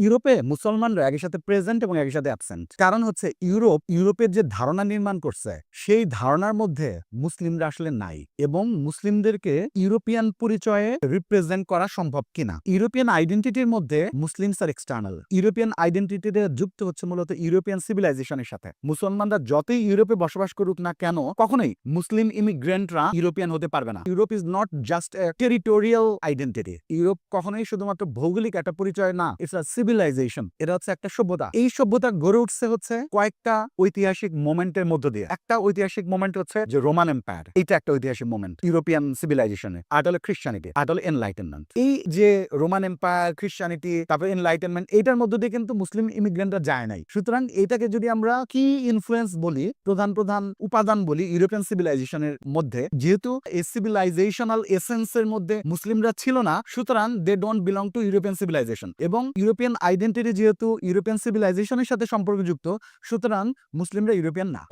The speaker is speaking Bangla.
ইউরোপে মুসলমানরা একই সাথে প্রেজেন্ট এবং একই সাথে অ্যাবসেন্ট। কারণ হচ্ছে ইউরোপের যে ধারণা নির্মাণ করছে সেই ধারণার মধ্যে মুসলিমরা আসলে নাই, এবং মুসলিমদেরকে ইউরোপিয়ান পরিচয়ে রিপ্রেজেন্ট করা সম্ভব কিনা। ইউরোপিয়ান আইডেন্টিটির মধ্যে মুসলিমস আর এক্সটার্নাল। ইউরোপিয়ান আইডেন্টিটিতে যুক্ত হচ্ছে মূলত ইউরোপিয়ান সিভিলাইজেশনের সাথে। মুসলমানরা যতই ইউরোপে বসবাস করুক না কেন, কখনোই মুসলিম ইমিগ্রেন্টরা ইউরোপিয়ান হতে পারবে না। Europe is not just a territorial identity. Europe কখনোই শুধুমাত্র ভৌগোলিক একটা পরিচয় না, ইটস আ সিভিলাইজেশন। এটা হচ্ছে একটা সভ্যতা। এই সভ্যতা গড়ে উঠছে হচ্ছে কয়েকটা ঐতিহাসিক মোমেন্টের মধ্য দিয়ে। একটা ঐতিহাসিক মোমেন্ট হচ্ছে যে রোমান এম্পায়ার, এটা একটা ঐতিহাসিক মোমেন্ট ইউরোপিয়ান সিভিলাইজেশনে। আর হলো খ্রিস্টানিটি, আর হলো এনলাইটেনমেন্ট। এই যে রোমান এম্পায়ার, খ্রিস্টানিটি, তারপর এনলাইটেনমেন্ট, এইটার মধ্য দিয়ে কিন্তু মুসলিম ইমিগ্রেন্টরা যায় নাই। সুতরাং এটাকে যদি আমরা কি ইনফ্লুয়েন্স বলি, প্রধান প্রধান উপাদান বলি ইউরোপিয়ান সিভিলাইজেশনের মধ্যে, যেহেতু এই সিভিলাইজেশনাল এসেন্সের মধ্যে মুসলিমরা ছিল না, সুতরাং they don't belong to European civilisation. এবং ইউরোপিয়ান আইডেন্টিটি যেহেতু ইউরোপিয়ান সিভিলাইজেশনের সাথে সম্পর্কযুক্ত, সুতরাং মুসলিমরা ইউরোপিয়ান না।